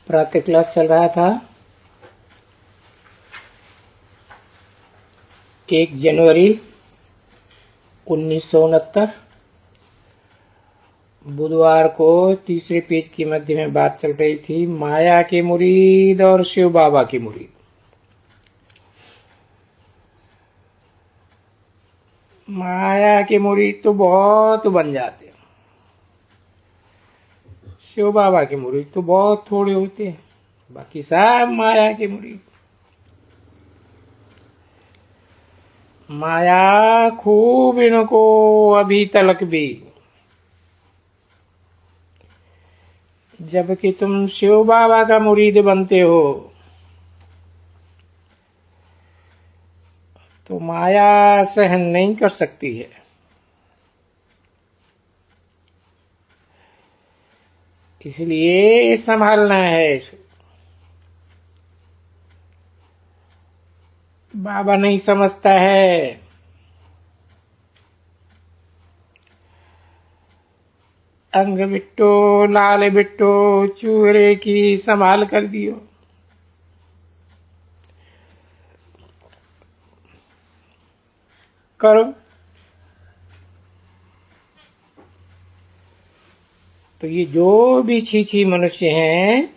प्रातः क्लास चल रहा था। 1 जनवरी 1969 बुधवार को तीसरे पेज की मध्य में बात चल रही थी माया के मुरीद और शिव बाबा के मुरीद। माया के मुरीद तो बहुत बन जाते हैं, शिव बाबा के मुरीद तो बहुत थोड़े होते हैं, बाकी सब माया के मुरीद। माया खूब इनको अभी तलक भी, जबकि तुम शिव बाबा का मुरीद बनते हो तो माया सहन नहीं कर सकती है। इसलिए संभालना है इसे। बाबा नहीं समझता है, अंग बिट्टो लाल बिट्टो चूरे की संभाल कर दियो। करो तो ये जो भी छी मनुष्य हैं,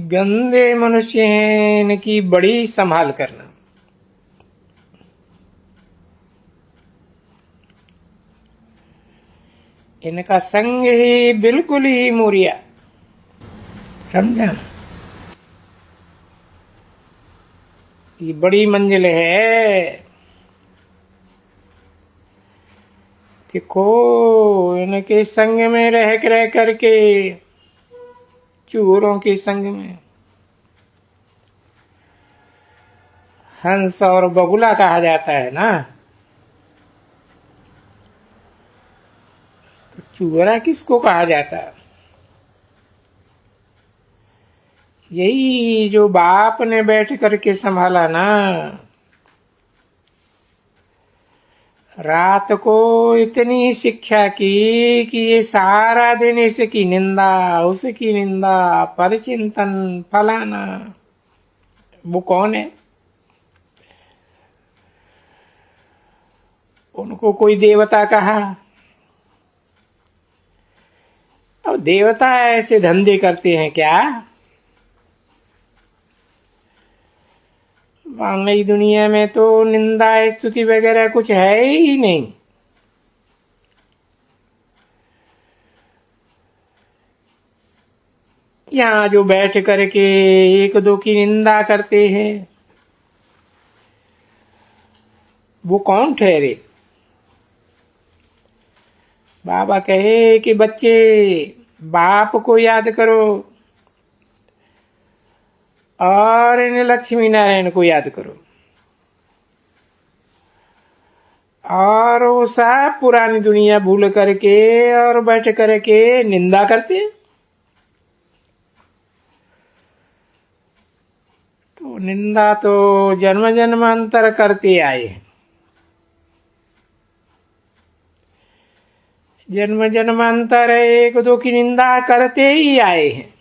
गंदे मनुष्य हैं, इनकी बड़ी संभाल करना। इनका संग ही बिल्कुल ही मोरिया, समझा। ये बड़ी मंजिल है। देखो इनके संग में रह करके, चूरों के संग में हंस और बगुला कहा जाता है ना, तो चूरा किसको कहा जाता है? यही जो बाप ने बैठ करके संभाला ना, रात को इतनी शिक्षा की कि ये सारा दिन इसकी निंदा, उसकी निंदा, परचिंतन, फलाना। वो कौन है? उनको कोई देवता कहा। अब देवता ऐसे धंधे करते हैं क्या? नई दुनिया में तो निंदा स्तुति वगैरह कुछ है ही नहीं। यहाँ जो बैठ करके एक दो की निंदा करते हैं, वो कौन ठहरे? बाबा कहे कि बच्चे बाप को याद करो और इन लक्ष्मी नारायण को याद करो, और वो सब पुरानी दुनिया भूल करके और बैठ करके निंदा करते हैं। तो निंदा तो जन्म जन्मांतर करते आए हैं, जन्म जन्मांतर एक दो की निंदा करते ही आए हैं।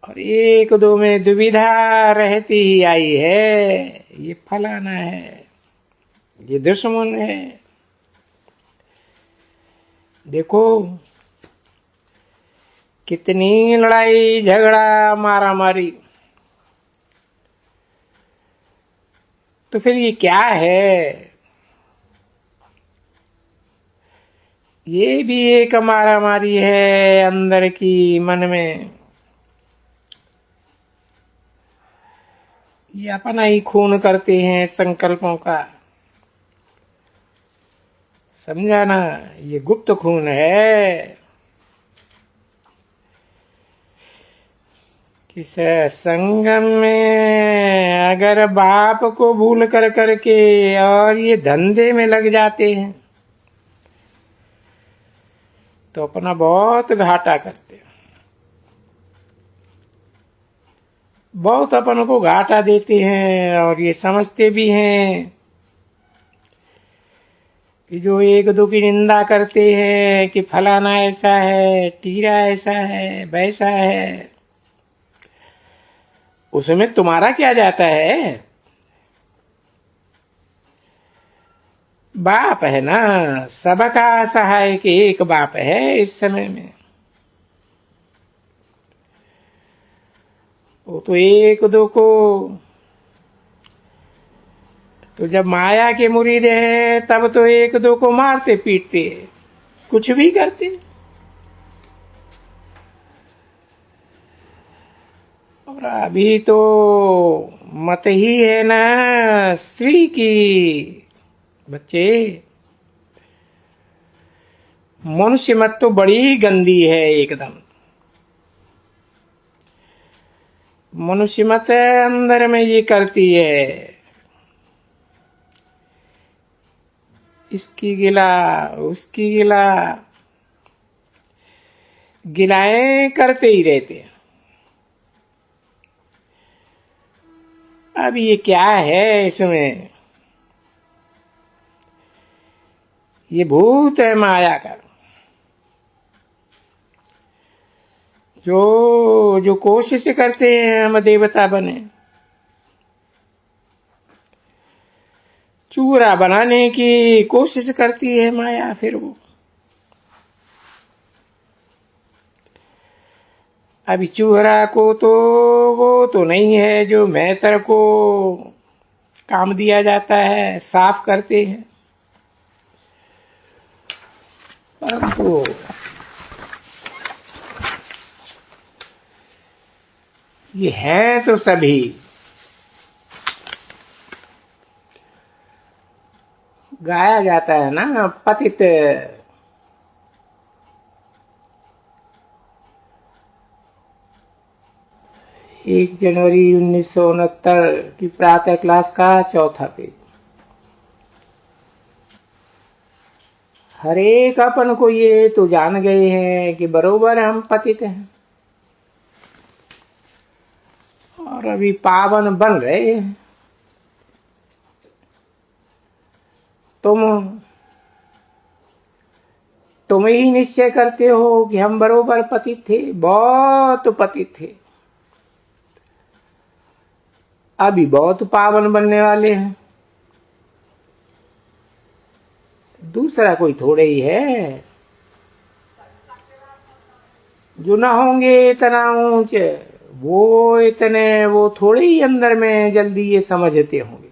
और एक दो में दुविधा रहती ही आई है, ये फलाना है, ये दुश्मन है। देखो कितनी लड़ाई झगड़ा मारा मारी, तो फिर ये क्या है? ये भी एक मारा मारी है अंदर की, मन में। ये अपना ही खून करते हैं संकल्पों का, समझा ना? ये गुप्त खून है। किस संगम में अगर बाप को भूल कर करके और ये धंधे में लग जाते हैं तो अपना बहुत घाटा करते हैं, बहुत अपन को घाटा देते हैं। और ये समझते भी हैं कि जो एक दो की निंदा करते हैं कि फलाना ऐसा है, टीरा ऐसा है, वैसा है, उसमें तुम्हारा क्या जाता है? बाप है ना, सबका सहायक एक बाप है इस समय में। वो तो एक दो को, तो जब माया के मुरीद हैं तब तो एक दो को मारते पीटते, कुछ भी करते। और अभी तो मत ही है ना श्री की। बच्चे, मनुष्य मत तो बड़ी गंदी है एकदम। मनुष्य मत अंदर में ये करती है, इसकी गिला उसकी गिला, गिलाएं करते ही रहते हैं। अब ये क्या है इसमें? ये भूत है माया का। जो कोशिश करते हैं हम देवता बने, चूरा बनाने की कोशिश करती है माया। फिर वो अभी चूहरा को तो वो तो नहीं है जो मेहतर को काम दिया जाता है, साफ करते हैं। परंतु ये है तो सभी। गाया जाता है ना, पतित 1 जनवरी 1969 की प्रातः क्लास का 4था पेज। हर एक अपन को ये तो जान गए हैं कि बरोबर हम पतित हैं और अभी पावन बन रहे हैं। तुम ही निश्चय करते हो कि हम बरोबर पतित थे, बहुत पतित थे, अभी बहुत पावन बनने वाले हैं। दूसरा कोई थोड़े ही है जो ना होंगे इतना ऊंचे, वो इतने वो थोड़े ही अंदर में जल्दी ये समझते होंगे।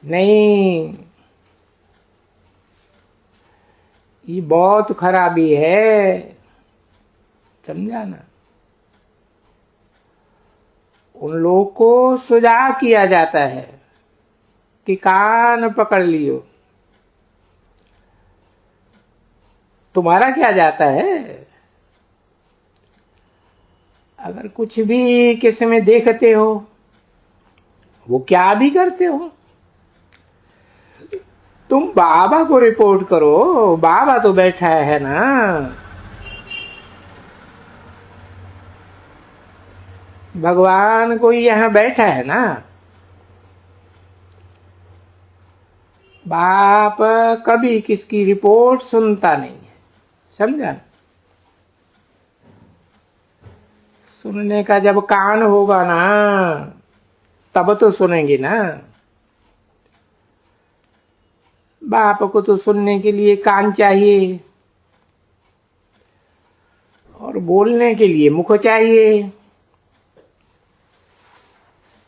नहीं, ये बहुत खराबी है, समझा ना। उन लोगों को सुझाव किया जाता है कि कान पकड़ लियो। तुम्हारा क्या जाता है? अगर कुछ भी किसी में देखते हो, वो क्या भी करते हो, तुम बाबा को रिपोर्ट करो। बाबा तो बैठा है ना, भगवान कोई यहां बैठा है ना। बाप कभी किसकी रिपोर्ट सुनता नहीं है, समझा। सुनने का जब कान होगा ना तब तो सुनेंगे ना। बाप को तो सुनने के लिए कान चाहिए और बोलने के लिए मुख चाहिए,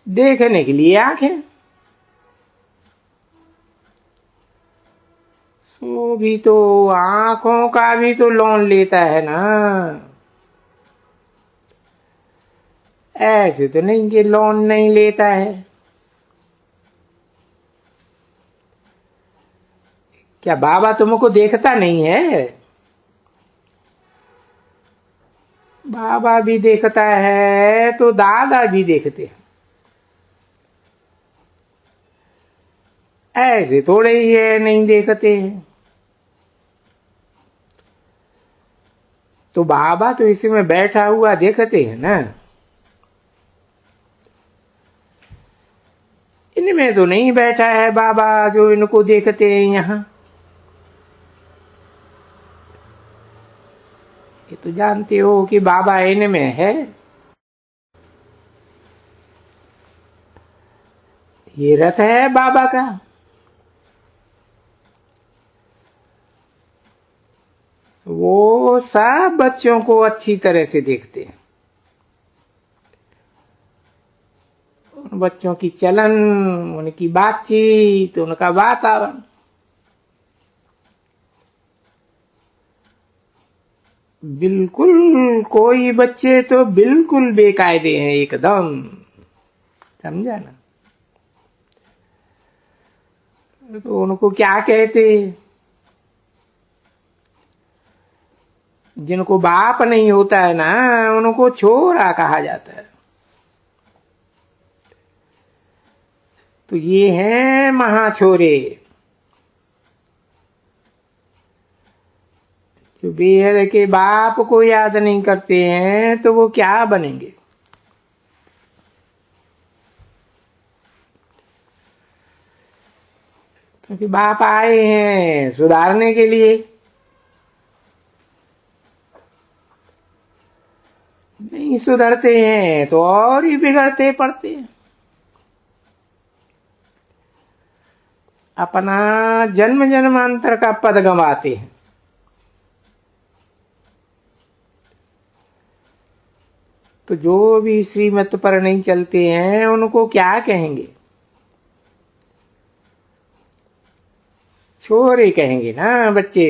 देखने के लिए आंखें। सो भी तो आंखों का भी तो लोन लेता है ना। ऐसे तो नहीं कि लोन नहीं लेता है। क्या बाबा तुमको देखता नहीं है? बाबा भी देखता है तो दादा भी देखते हैं। ऐसे थोड़े ही है नहीं देखते हैं। तो बाबा तो इसमें बैठा हुआ देखते हैं ना। इनमें तो नहीं बैठा है बाबा जो इनको देखते हैं यहाँ। ये तो जानते हो कि बाबा इनमें है। ये रथ है बाबा का। वो सब बच्चों को अच्छी तरह से देखते हैं। उन बच्चों की चलन, उनकी बातचीत, उनका वातावरण, बिल्कुल कोई बच्चे तो बिल्कुल बेकायदे हैं एकदम, समझा ना। तो उनको क्या कहते, जिनको बाप नहीं होता है ना उनको छोरा कहा जाता है। तो ये हैं महाछोरे जो बेहद के बाप को याद नहीं करते हैं तो वो क्या बनेंगे। क्योंकि बाप आए हैं सुधारने के लिए, नहीं सुधरते हैं तो और ही बिगड़ते पड़ते हैं। अपना जन्म जन्मांतर का पद गंवाते हैं। तो जो भी श्रीमत पर नहीं चलते हैं उनको क्या कहेंगे, छोरे कहेंगे ना बच्चे।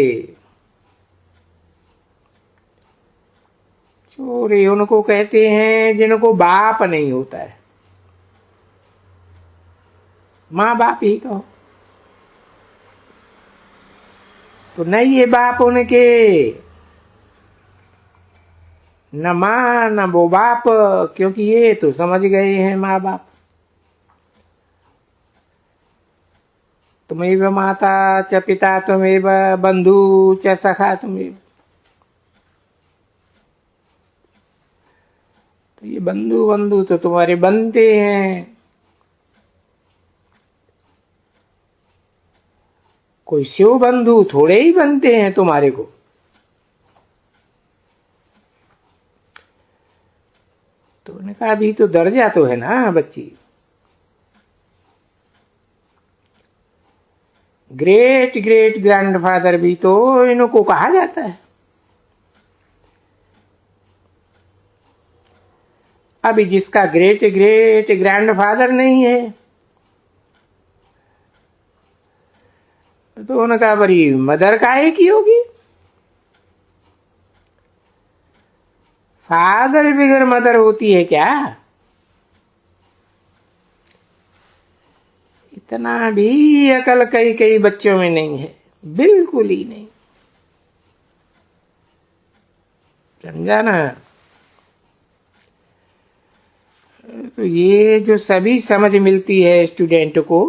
छोरे उनको कहते हैं जिनको बाप नहीं होता है। माँ बाप ही कहो तो नहीं ये बाप उनके, न माँ न वो बाप, क्योंकि ये तो समझ गए हैं माँ बाप। तुमेव माता च पिता तुमेव बंधु च सखा तुमेव। तो ये बंधु बंधु तो तुम्हारे बनते हैं। कोई शिव बंधु थोड़े ही बनते हैं तुम्हारे को। तो उनका भी तो दर्जा तो है ना बच्ची। ग्रेट ग्रेट ग्रैंडफादर भी तो इनको कहा जाता है। अभी जिसका ग्रेट ग्रेट ग्रैंडफादर नहीं है तो उनका बड़ी मदर काहे की होगी। फादर बिगर मदर होती है क्या। इतना भी अकल कई कई बच्चों में नहीं है, बिल्कुल ही नहीं, समझा ना। तो ये जो सभी समझ मिलती है स्टूडेंट को,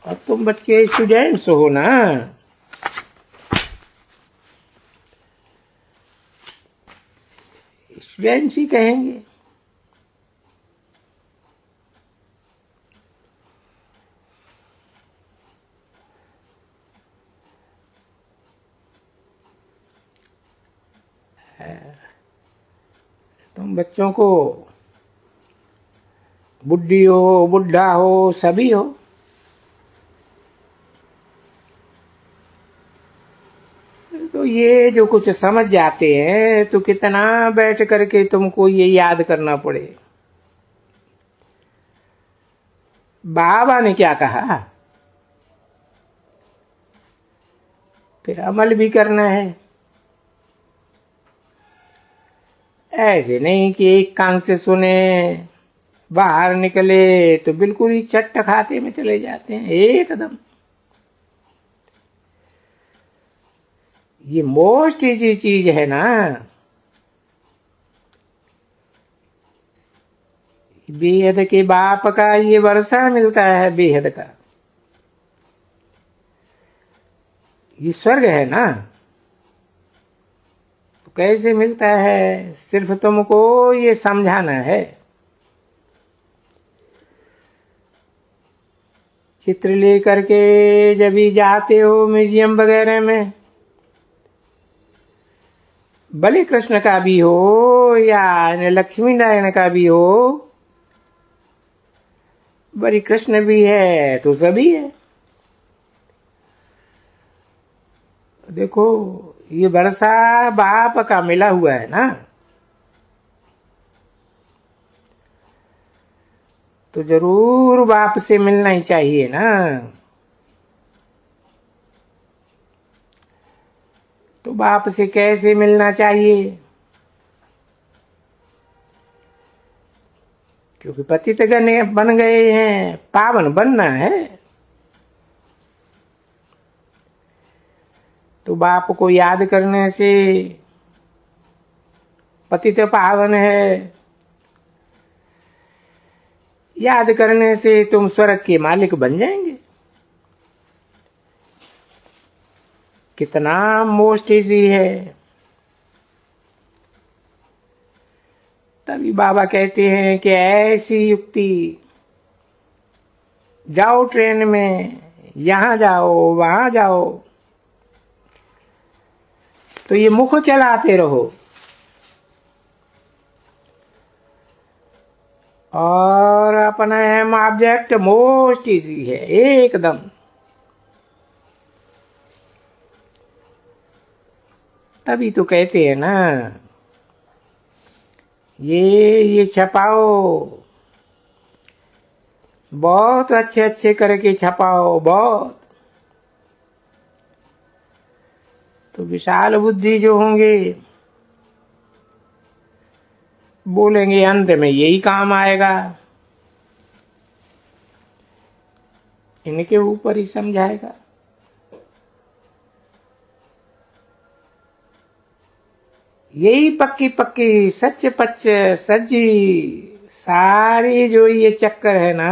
और तुम बच्चे स्टूडेंट्स हो ना, स्टूडेंट्स ही कहेंगे। तुम बच्चों को बुढ़ी हो बुढ़ा हो सभी हो, तो ये जो कुछ समझ जाते हैं तो कितना बैठ करके तुमको ये याद करना पड़े। बाबा ने क्या कहा, फिर अमल भी करना है। ऐसे नहीं कि एक कान से सुने बाहर निकले तो बिल्कुल ही चट्ट खाते में चले जाते हैं एकदम। ये मोस्ट इजी चीज है ना। बेहद के बाप का ये वर्षा मिलता है, बेहद का ये स्वर्ग है ना। तो कैसे मिलता है, सिर्फ तुमको ये समझाना है। चित्र लेकर के जब भी जाते हो म्यूजियम वगैरह में, भले कृष्ण का भी हो या लक्ष्मी नारायण का भी हो, बड़ी कृष्ण भी है तो सभी है। देखो ये वर्षा बाप का मिला हुआ है ना, तो जरूर बाप से मिलना ही चाहिए ना। तो बाप से कैसे मिलना चाहिए? क्योंकि पतित गने बन गए हैं, पावन बनना है। तो बाप को याद करने से पतित पावन है, याद करने से तुम स्वर्ग के मालिक बन जाएंगे। कितना मोस्ट इजी है। तभी बाबा कहते हैं कि ऐसी युक्ति, जाओ ट्रेन में, यहां जाओ वहां जाओ, तो ये मुख चलाते रहो और अपना एम ऑब्जेक्ट मोस्ट इजी है एकदम। तभी तो कहते हैं ना, ये छपाओ, बहुत अच्छे अच्छे करके छपाओ बहुत। तो विशाल बुद्धि जो होंगे बोलेंगे अंत में यही काम आएगा, इनके ऊपर ही समझाएगा। यही पक्की पक्की सच पच्च सज्जी सारी जो ये चक्कर है ना,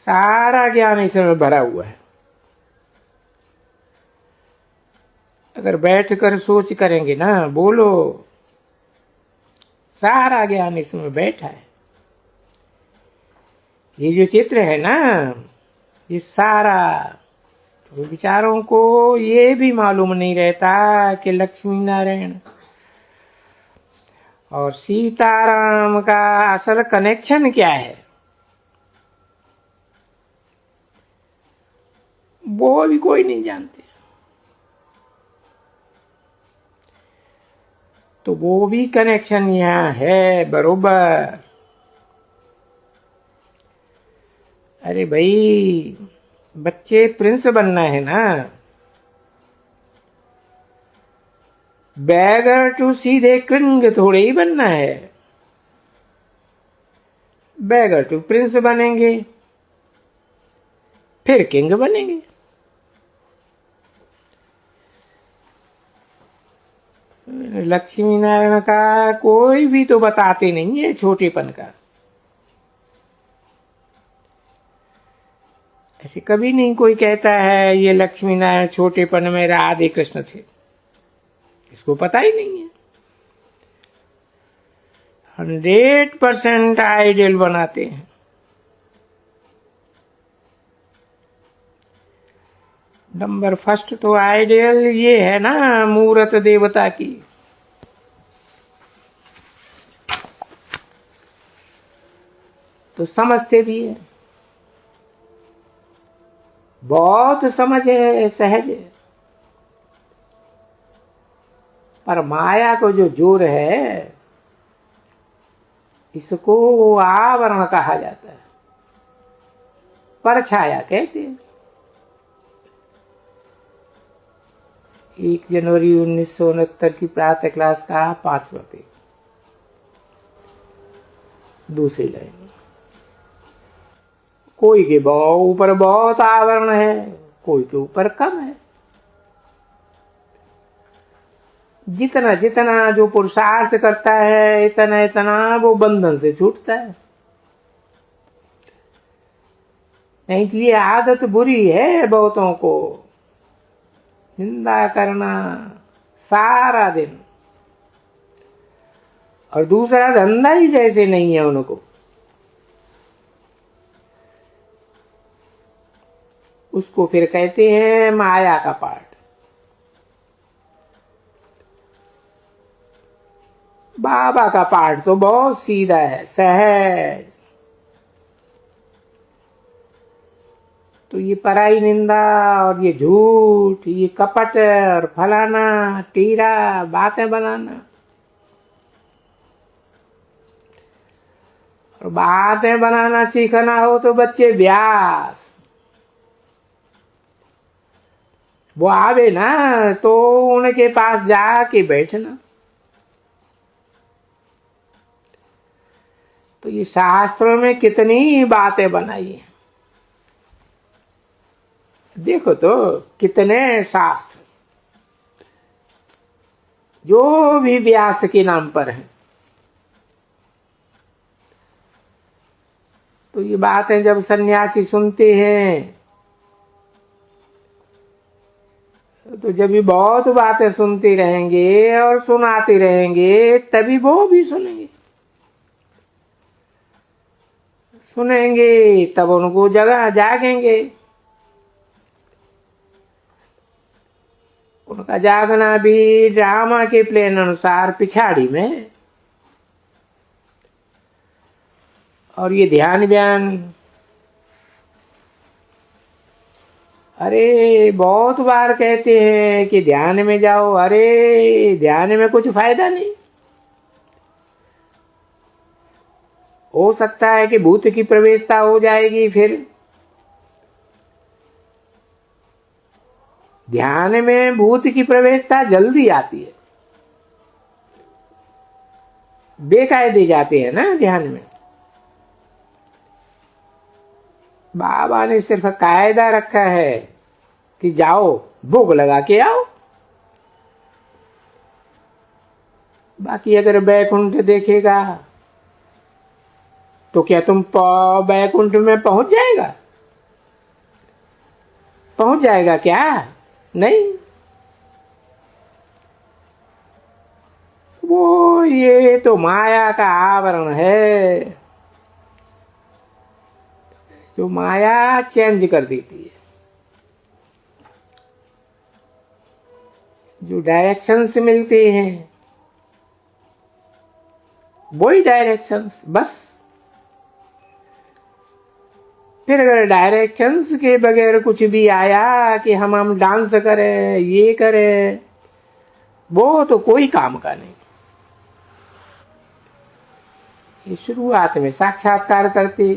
सारा ज्ञान इसमें भरा हुआ है। अगर बैठकर सोच करेंगे ना, बोलो, सारा ज्ञान इसमें बैठा है। ये जो चित्र है ना, ये सारा, तो विचारों को ये भी मालूम नहीं रहता कि लक्ष्मी नारायण और सीताराम का असल कनेक्शन क्या है, वो भी कोई नहीं जानते। तो वो भी कनेक्शन यहां है बरोबर। अरे भाई, बच्चे प्रिंस बनना है ना, बैगर टू सीधे किंग थोड़े ही बनना है। बैगर टू प्रिंस बनेंगे, फिर किंग बनेंगे। लक्ष्मी नारायण का कोई भी तो बताते नहीं है छोटेपन का। ऐसे कभी नहीं कोई कहता है ये लक्ष्मी नारायण छोटेपन में राधे कृष्ण थे, इसको पता ही नहीं है। 100% आइडियल बनाते हैं। नंबर फर्स्ट तो आइडियल ये है ना, मूर्त देवता की। तो समझते भी है, बहुत समझ है, सहज है। पर माया को जो जोर है, इसको आवरण कहा जाता है, परछाया कहते हैं। 1 जनवरी 1969 की प्रातः क्लास का 5वां पेज, दूसरी लाइन। कोई के ऊपर बहुत आवरण है, कोई के ऊपर कम है। जितना जितना जो पुरुषार्थ करता है, इतना इतना वो बंधन से छूटता है। नहीं तो ये आदत बुरी है बहुतों को, निंदा करना सारा दिन, और दूसरा धंधा ही जैसे नहीं है उनको। उसको फिर कहते हैं माया का पाठ। बाबा का पाठ तो बहुत सीधा है, सहज। तो ये पराई निंदा और ये झूठ, ये कपट और फलाना टीरा बातें बनाना, और बातें बनाना सीखना हो तो बच्चे व्यास वो आवे ना तो उनके पास जाके बैठना। तो ये शास्त्रों में कितनी बातें बनाई हैं, देखो तो कितने शास्त्र जो भी व्यास के नाम पर हैं। तो ये बातें जब सन्यासी सुनते हैं तो जब भी बहुत बातें सुनते रहेंगे और सुनाते रहेंगे तभी वो भी सुनेंगे। सुनेंगे तब उनको जगह जागेंगे। उनका जागना भी ड्रामा के प्लान अनुसार पिछाड़ी में। और ये ध्यान व्यान, अरे बहुत बार कहते हैं कि ध्यान में जाओ, अरे ध्यान में कुछ फायदा नहीं। हो सकता है कि भूत की प्रवेशता हो जाएगी। फिर ध्यान में भूत की प्रवेशता जल्दी आती है, बेकायदे जाते हैं ना ध्यान में। बाबा ने सिर्फ कायदा रखा है कि जाओ भोग लगा के आओ। बाकी अगर बैकुंठ देखेगा तो क्या तुम बैकुंठ में पहुंच जाएगा? पहुंच जाएगा क्या? नहीं। वो ये तो माया का आवरण है जो माया चेंज कर देती है। जो डायरेक्शंस मिलते हैं वही डायरेक्शंस बस। फिर अगर डायरेक्शंस के बगैर कुछ भी आया कि हम डांस करें, ये करें, वो तो कोई काम का नहीं। ये शुरुआत में साक्षात्कार करते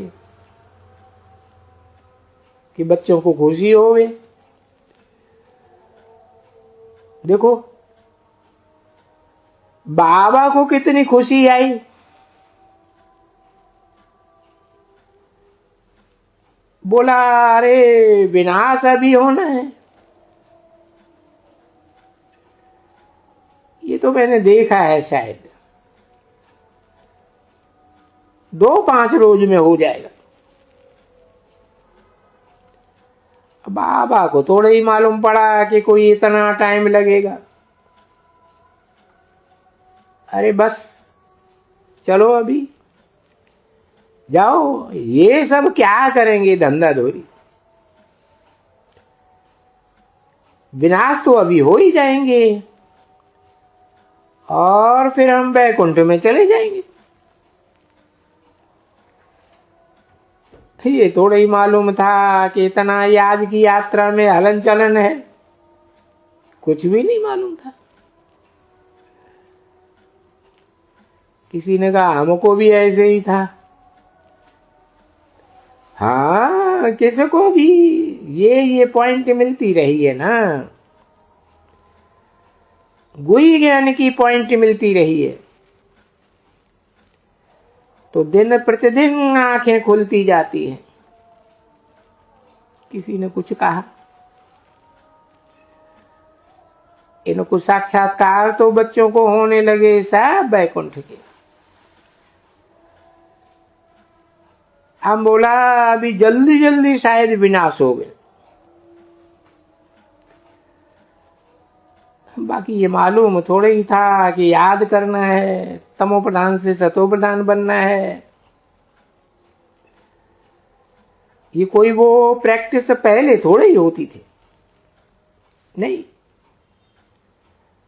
कि बच्चों को खुशी होवे। देखो बाबा को कितनी खुशी आई। बोला अरे विनाश अभी होना है। ये तो मैंने देखा है, शायद 2-5 रोज में हो जाएगा। बाबा को थोड़ा ही मालूम पड़ा कि कोई इतना टाइम लगेगा। अरे बस चलो अभी जाओ, ये सब क्या करेंगे धंधा धोरी। विनाश तो अभी हो ही जाएंगे और फिर हम बैकुंठ में चले जाएंगे। ये थोड़ा ही मालूम था कि इतना याद की यात्रा में हलन चलन है, कुछ भी नहीं मालूम था। किसी ने कहा हमको भी ऐसे ही था। हाँ, किसको भी ये पॉइंट मिलती रही है ना, गुई ज्ञान की पॉइंट मिलती रही है तो दिन प्रतिदिन आंखें खुलती जाती हैं। किसी ने कुछ कहा, इनको साक्षात्कार तो बच्चों को होने लगे सब बैकुंठ के। हम बोला अभी जल्दी जल्दी शायद विनाश हो गए। बाकी ये मालूम थोड़े ही था कि याद करना है, तमो प्रधान से सतो प्रधान बनना है। ये कोई वो प्रैक्टिस पहले थोड़े ही होती थी, नहीं।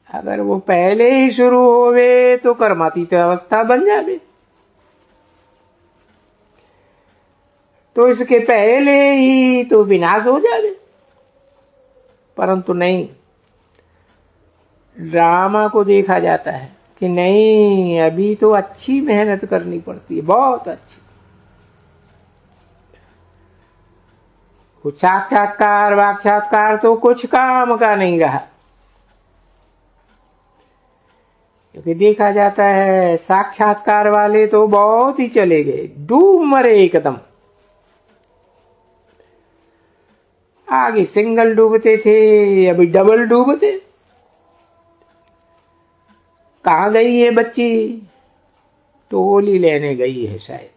अगर वो पहले ही शुरू होवे तो कर्मातीत अवस्था बन जावे, तो इसके पहले ही तो विनाश हो जावे। परंतु नहीं, ड्रामा को देखा जाता है कि नहीं, अभी तो अच्छी मेहनत करनी पड़ती है, बहुत अच्छी। कुछ साक्षात्कार वाक्षात्कार तो कुछ काम का नहीं रहा, क्योंकि देखा जाता है साक्षात्कार वाले तो बहुत ही चले गए, डूब मरे एकदम। आगे सिंगल डूबते थे, अभी डबल डूबते। कहां गई है बच्ची? टोली लेने गई है शायद।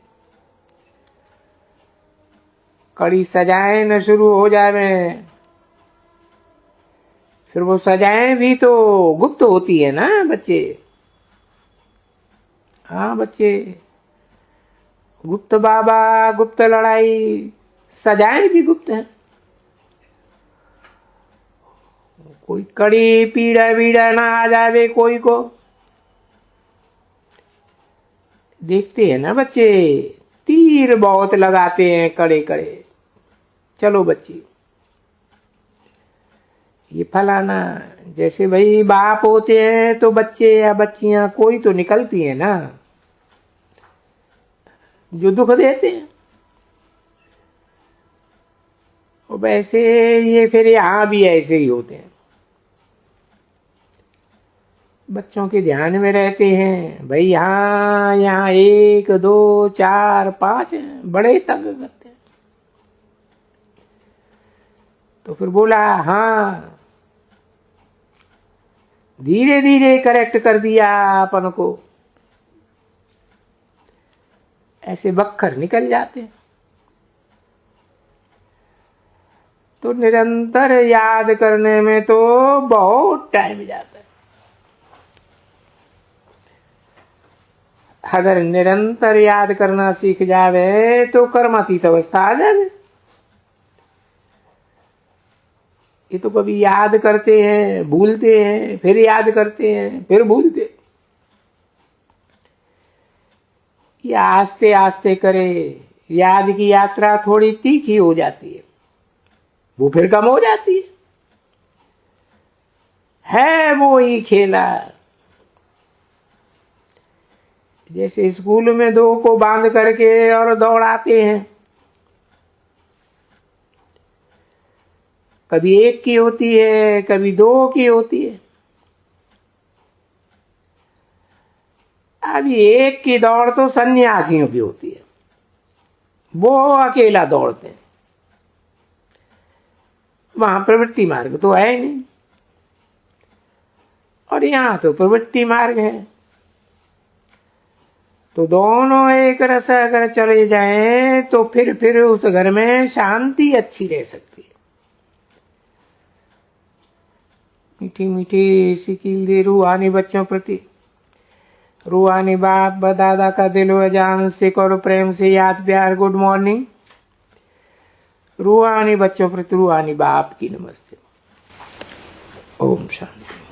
कड़ी सजाएं न शुरू हो जावे, फिर वो सजाएं भी तो गुप्त होती है ना बच्चे। हाँ बच्चे, गुप्त बाबा, गुप्त लड़ाई, सजाएं भी गुप्त है। कोई कड़ी पीड़ा वीड़ा ना आ जावे कोई को। देखते हैं ना बच्चे, तीर बहुत लगाते हैं कड़े कड़े। चलो बच्ची, ये फलाना, जैसे भाई बाप होते हैं तो बच्चे या बच्चियां कोई तो निकलती है ना जो दुख देते हैं। और वैसे ये फिर यहां भी ऐसे ही होते हैं, बच्चों के ध्यान में रहते हैं भाई। यहाँ 1 2 4 5 बड़े तंग करते हैं। तो फिर बोला हाँ, धीरे धीरे करेक्ट कर दिया अपन को। ऐसे बक्खर निकल जाते हैं। तो निरंतर याद करने में तो बहुत टाइम जाता है। अगर निरंतर याद करना सीख जावे तो कर्मातीत अवस्था आ जावे। ये तो कभी याद करते हैं, भूलते हैं, फिर याद करते हैं, फिर भूलते। ये आस्ते आस्ते करे, याद की यात्रा थोड़ी तीखी हो जाती है, वो फिर कम हो जाती है वो ही खेला। जैसे स्कूल में 2 को बांध करके और दौड़ाते हैं, कभी 1 की होती है, कभी 2 की होती है। अभी 1 की दौड़ तो सन्यासियों की होती है, वो अकेला दौड़ते हैं, वहां प्रवृत्ति मार्ग तो है नहीं, और यहां तो प्रवृत्ति मार्ग है। तो दोनों एक रस अगर चले जाएं तो फिर उस घर में शांति अच्छी रह सकती है। मीठी मीठी सिकील दे रूहानी बच्चों प्रति, रूहानी बाप दादा का दिलो जान सिख और प्रेम से याद प्यार गुड मॉर्निंग। रूहानी बच्चों प्रति रूहानी बाप की नमस्ते। ओम शांति।